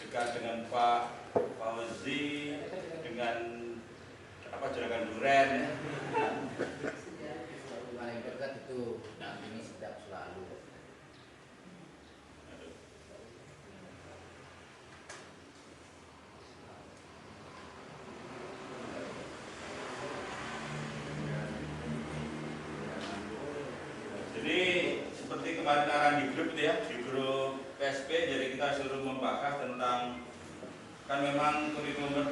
juga dengan Pak Fauzi, dengan Juragan Duren ya. Paling dekat itu ini sedap selalu. Jadi seperti kemarin arahan di grup itu ya, di grup PSP, jadi kita suruh membahas tentang, kan memang kurikulum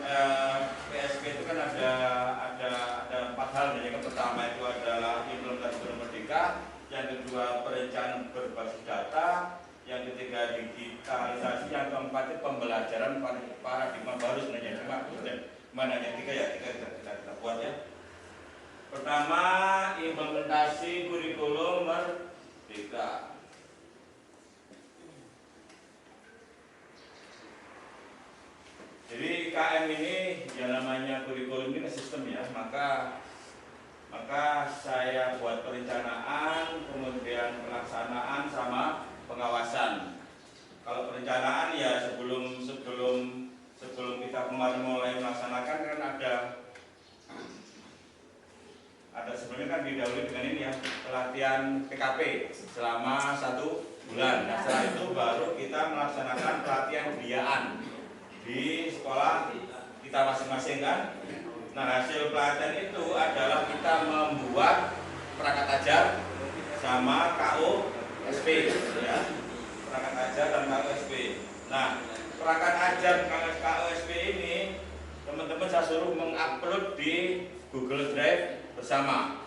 PSP itu kan ada 4 hal. Jadi yang pertama itu adalah implementasi merdeka, yang kedua perencanaan berbasis data, yang ketiga digitalisasi, yang keempat itu pembelajaran paradigma baru. Sebenarnya cuma mana yang tiga ya, kita buat ya. Pertama, implementasi kurikulum merdeka. Jadi IKM ini yang namanya kurikulum ini sistem ya, maka saya buat perencanaan, kemudian pelaksanaan sama pengawasan. Kalau perencanaan ya sebelum kita kemarin mulai melaksanakan kan ada sebelumnya kan didahului dengan ini ya, pelatihan PKP selama 1 bulan. Nah, setelah itu baru kita melaksanakan pelatihan kebudayaan di sekolah kita masing-masing kan. Nah, hasil pelatihan itu adalah kita membuat perangkat ajar sama KOSP ya. Perangkat ajar dan KOSP. Nah, perangkat ajar KOSP ini teman-teman saya suruh mengupload di Google Drive bersama,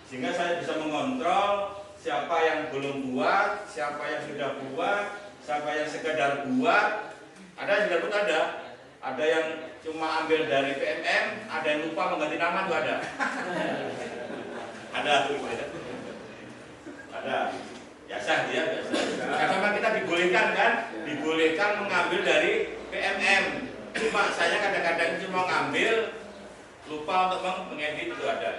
sehingga saya bisa mengontrol siapa yang belum buat, siapa yang sudah buat, siapa yang sekedar buat. Ada yang sudah buat, ada yang cuma ambil dari PMM, ada yang lupa mengganti nama tuh ada. Ada tuh ada. Biasa dia biasa. Karena kita dibolehkan kan, dibolehkan mengambil dari PMM. Cuma saya kadang-kadang cuma ngambil, lupa untuk mengedit itu ada.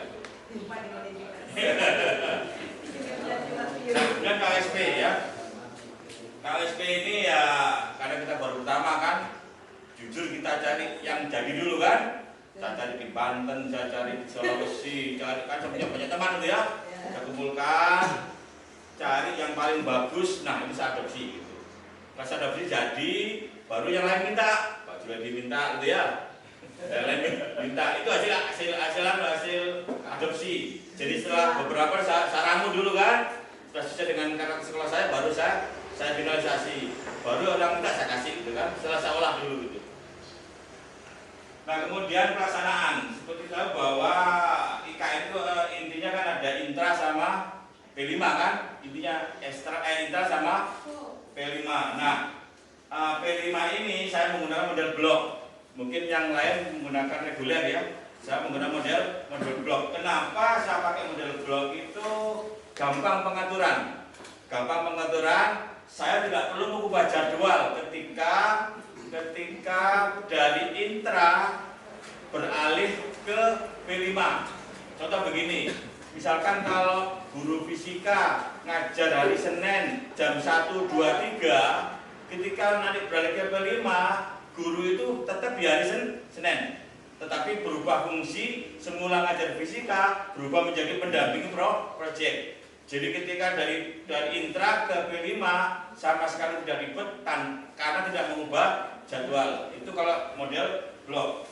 Kemudian KSP ya. KSP ini ya karena kita baru pertama kan, jujur kita cari yang jadi dulu kan. Saya cari di Banten, saya cari di Sulawesi, cari kan punya banyak teman itu ya. Saya kumpulkan, cari yang paling bagus. Nah ini saya adopsi gitu. Pas adopsi jadi, baru yang lain minta, Pak Juledi minta gitu ya. Yang lain minta, itu hasil adopsi. Jadi setelah beberapa saya ramu dulu kan, setelah sesuai dengan karakter sekolah saya, baru saya finalisasi. Baru orang minta saya kasih gitu kan, setelah saya olah dulu gitu. Nah kemudian pelaksanaan, seperti tahu bahwa IKN itu intinya kan ada intra sama P5 kan, intinya intra sama P5. Nah P5 ini saya menggunakan model blok. Mungkin yang lain menggunakan reguler ya. Saya menggunakan model blok. Kenapa saya pakai model blok? Itu gampang pengaturan. Gampang pengaturan. Saya tidak perlu mengubah jadwal ketika dari intra beralih ke P5. Contoh begini. Misalkan kalau guru fisika ngajar hari Senin jam 1, 2, 3, ketika nanti beralih ke P5, guru itu tetap di hari Senin, tetapi berubah fungsi, semula ngajar fisika berubah menjadi pendamping proyek. Jadi ketika dari intra ke P5 sama sekali tidak ribet karena tidak mengubah jadwal. Itu kalau model blok.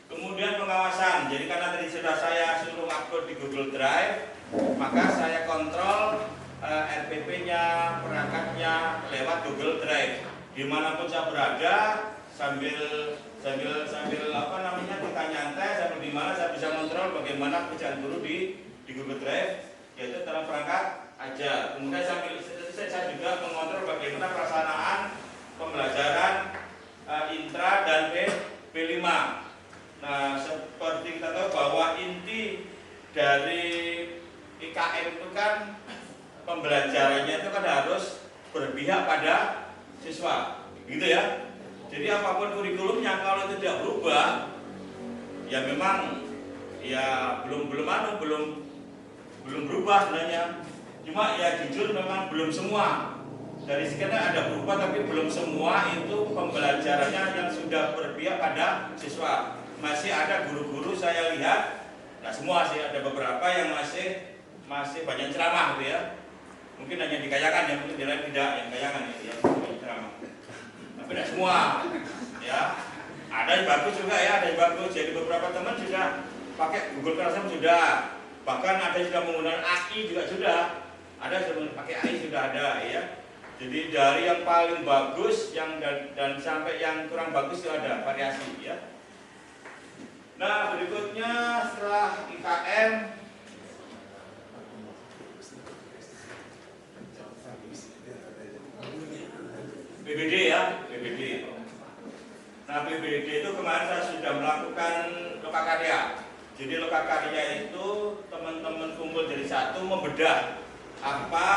Kemudian pengawasan. Jadi karena tadi sudah saya suruh upload di Google Drive, maka saya kontrol RPP-nya, perangkatnya lewat Google Drive. Dimanapun saya berada, sambil apa namanya kita nyantai, sambil di mana saya bisa kontrol bagaimana pekerjaan guru di Google Drive, yaitu dalam perangkat aja. Kemudian sambil saya juga mengontrol bagaimana pelaksanaan pembelajaran intra dan P5. Nah, seperti kita tahu bahwa inti dari IKM itu kan pembelajarannya itu kan harus berpihak pada siswa, gitu ya. Jadi apapun kurikulumnya kalau itu tidak berubah, ya memang ya belum berubah sebenarnya. Cuma ya jujur memang belum semua dari sekian ada berubah, tapi belum semua itu pembelajarannya yang sudah berpihak pada siswa. Masih ada guru-guru saya lihat, nah semua sih, ada beberapa yang masih banyak ceramah gitu ya. Mungkin hanya dikayakan ya, mungkin di lain tidak yang kayangan gitu ya, banyak ceramah. Tapi tidak semua ya. Ada yang bagus juga ya, ada yang bagus. Jadi beberapa teman sudah pakai Google Classroom sudah, bahkan ada juga menggunakan AI juga sudah. Ada yang pakai AI sudah ada ya. Jadi dari yang paling bagus dan sampai yang kurang bagus itu ada variasi ya. Nah, berikutnya setelah IKM PBD ya, PBD. Nah, PBD itu kemarin saya sudah melakukan lokakarya. Jadi lokakarya itu teman-teman kumpul jadi satu, membedah apa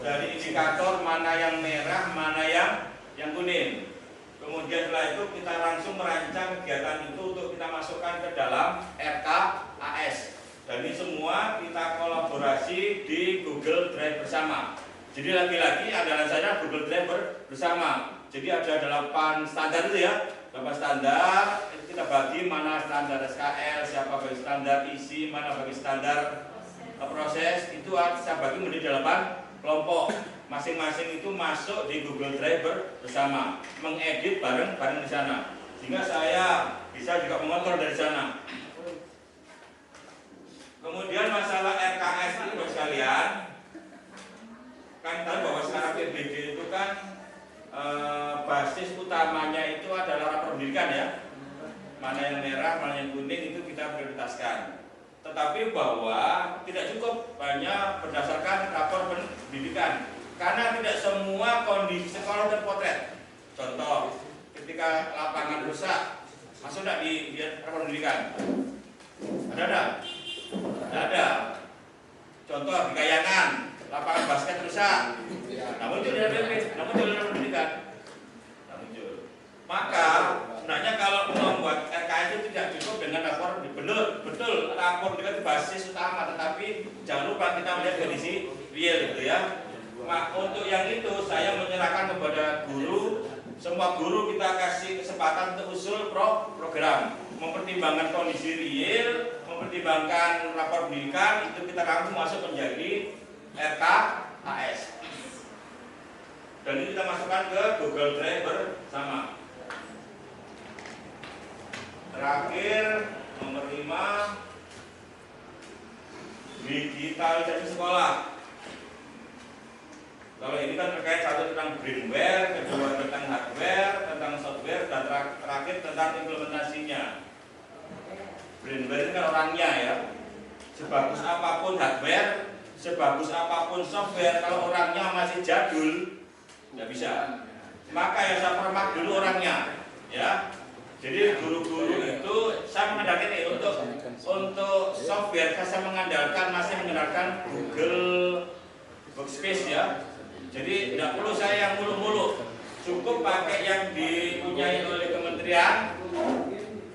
dari indikator mana yang merah, mana yang kuning. Kemudian setelah itu kita langsung merancang kegiatan itu untuk kita masukkan ke dalam RKAS. Dan ini semua kita kolaborasi di Google Drive bersama. Jadi lagi-lagi andalan saya Google Drive bersama. Jadi ada 8 standar itu ya, 8 standar. Itu kita bagi mana standar SKL, siapa bagi standar isi, mana bagi standar proses. Itu saya bagi menjadi 8 kelompok. Masing-masing itu masuk di Google Drive bersama, mengedit bareng-bareng di sana. Sehingga saya bisa juga mengontrol dari sana. Kemudian masalah RKS itu Bapak sekalian, kan tahu bahwa sekarang PBD itu kan basis utamanya itu adalah rapor pendidikan ya. Mana yang merah, mana yang kuning itu kita prioritaskan. Tetapi bahwa tidak cukup hanya berdasarkan rapor pendidikan, karena tidak semua kondisi sekolah terpotret. Contoh, ketika lapangan rusak, masuk tidak di rapor pendidikan? Ada? Tidak ada. Contoh di Kayangan, lapangan basket rusak, namun itu tidak ada, namun itu rapor pendidikan. Maka sebenarnya kalau membuat RKS itu tidak cukup dengan rapor, betul rapor itu basis utama, tetapi jangan lupa kita melihat kondisi real gitu ya. Untuk yang itu saya menyerahkan kepada guru, semua guru kita kasih kesempatan untuk usul program, mempertimbangkan kondisi real, mempertimbangkan rapor pendidikan, itu kita rangkum masuk menjadi RKAS. Dan ini kita masukkan ke Google Drive bersama. Terakhir, nomor 5, digitalisasi sekolah. Kalau ini kan terkait satu tentang brainware, kedua tentang hardware, tentang software, dan terakhir tentang implementasinya. Brainware itu kan orangnya ya. Sebagus apapun hardware, sebagus apapun software, kalau orangnya masih jadul, nggak bisa. Maka yang saya permak dulu orangnya, ya. Jadi guru-guru itu saya mengandalkan untuk software saya masih mengandalkan Google Workspace ya. Jadi tidak perlu saya yang mulu-mulu, cukup pakai yang dipunyai oleh kementerian.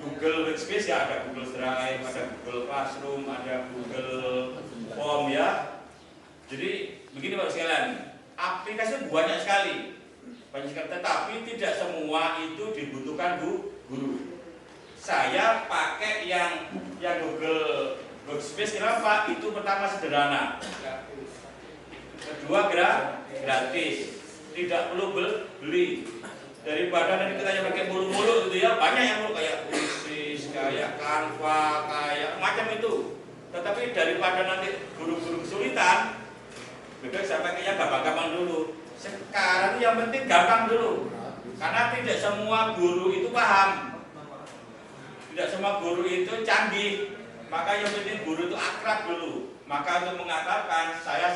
Google Workspace ya, ada Google Drive, ada Google Classroom, ada Google Form ya. Jadi begini Bapak sekalian, aplikasi banyak sekali, tetapi tidak semua itu dibutuhkan guru. Saya pakai yang Google Workspace. Kenapa? Itu pertama sederhana, kedua gratis, tidak perlu beli. Daripada nanti kita pakai mulu-mulu gitu ya, banyak yang mulu kayak Ulysses, kayak Canva, kayak macam itu. Tetapi daripada nanti guru-guru kesulitan, lebih saya pakai yang gampang-gampang dulu. Sekarang yang penting gampang dulu, karena tidak semua guru itu paham. Tidak semua guru itu canggih, maka yang penting guru itu akrab dulu. Maka untuk mengakrabkan, saya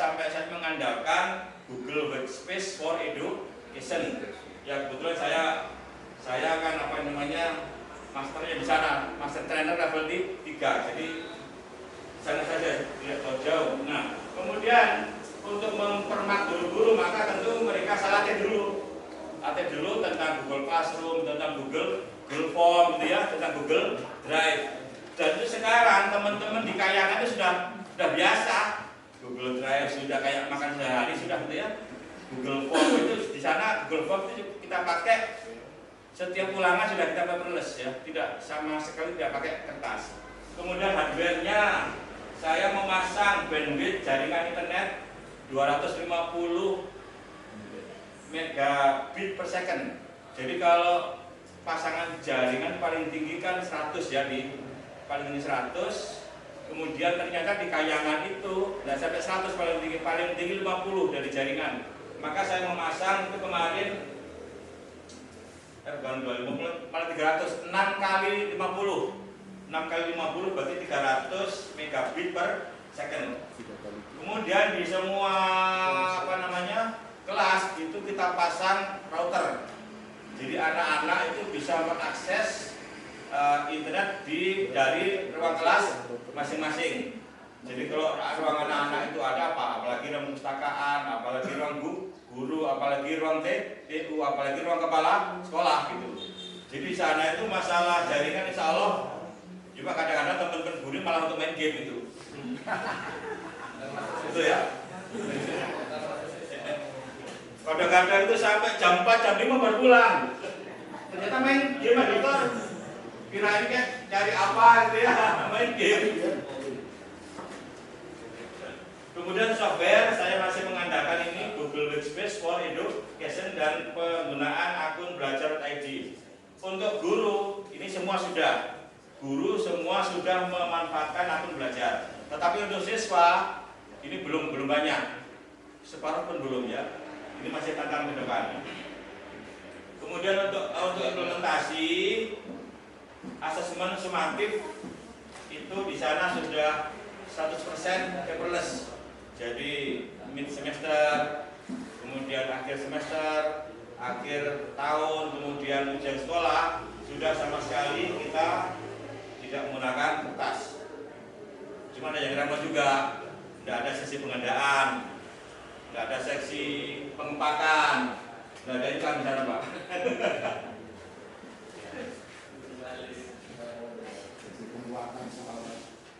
mengandalkan Google Workspace for Education. Ya kebetulan saya kan masternya di sana, master trainer level 3. Jadi sana saja, tidak jauh. Nah, kemudian untuk mempermak guru-guru, maka tentu mereka latih dulu tentang Google Classroom, tentang Google Form gitu ya, tentang Google Drive. Dan itu sekarang teman-teman di Kayangan itu sudah biasa. Google Drive sudah kayak makan sehari sudah gitu ya. Google Form itu di sana Google Form itu kita pakai setiap ulangan sudah kita paperless ya, tidak sama sekali tidak pakai kertas. Kemudian hardware-nya saya memasang bandwidth jaringan internet 250 megabit per second. Jadi kalau pasangan jaringan paling tinggi kan 100 ya, di paling tinggi 100. Kemudian ternyata di Kayangan itu nggak sampai 100, paling tinggi 50 dari jaringan. Maka saya memasang itu kemarin malah 300, 6 kali 50 berarti 300 megabit per second. Kemudian di semua kelas itu kita pasang router. Jadi anak-anak itu bisa mengakses internet dari ruang kelas masing-masing. Jadi kalau ruang anak-anak itu ada apalagi ruang perpustakaan, apalagi ruang guru, apalagi ruang TU, apalagi ruang kepala sekolah gitu. Jadi di sana itu masalah jaringan insya Allah. Cuma kadang-kadang teman-teman guru malah untuk main game itu. Itu ya. Kadang-kadang itu sampai jam 4, jam 5 baru pulang. Ternyata main game editor. Kirain kayak cari apa gitu ya, main game. Kemudian software saya masih mengandalkan ini Google Workspace for Education dan penggunaan akun belajar.id. Untuk guru ini semua sudah. Guru semua sudah memanfaatkan akun belajar. Tetapi untuk siswa ini belum banyak. Separuh pun belum ya. Ini masih tantangan ke depan. Kemudian untuk implementasi asesmen sumatif itu di sana sudah 100% paperless. Jadi mid semester, kemudian akhir semester, akhir tahun, kemudian ujian sekolah sudah sama sekali kita tidak menggunakan kertas. Cuma ada yang repot juga, tidak ada sesi pengadaan, tidak ada seksi pengepakan, tidak ada iklan di sana Pak.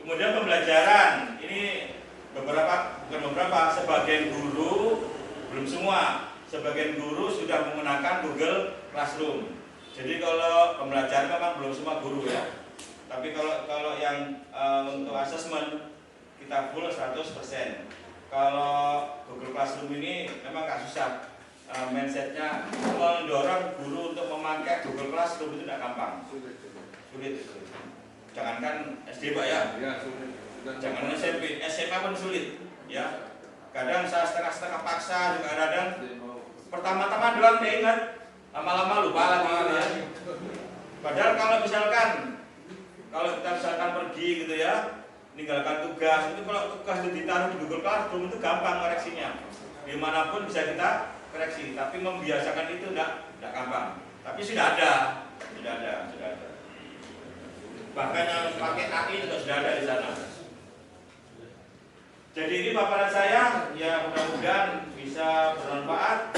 Kemudian pembelajaran ini sebagian guru, belum semua, sebagian guru sudah menggunakan Google Classroom. Jadi kalau pembelajaran memang belum semua guru ya. Tapi kalau yang untuk asesmen kita full 100%. Kalau Google Classroom ini memang gak susah. Mindsetnya mendorong guru untuk memakai Google Classroom itu tidak gampang. Sulit. Jangankan SD Pak ya. Jangan SMP, SMA pun sulit ya. Kadang saya setengah-setengah paksa juga kadang. Pertama-tama doang dia ingat, lama-lama lupa lagi gitu ya. Padahal kalau kita misalkan pergi gitu ya, meninggalkan tugas, itu kalau tugas itu ditaruh di Google Classroom itu gampang koreksinya. Dimanapun bisa kita koreksi, tapi membiasakan itu tidak gampang. Tapi sudah ada. Bahkan yang pakai AI juga sudah ada di sana. Jadi ini paparan saya, ya mudah-mudahan bisa bermanfaat.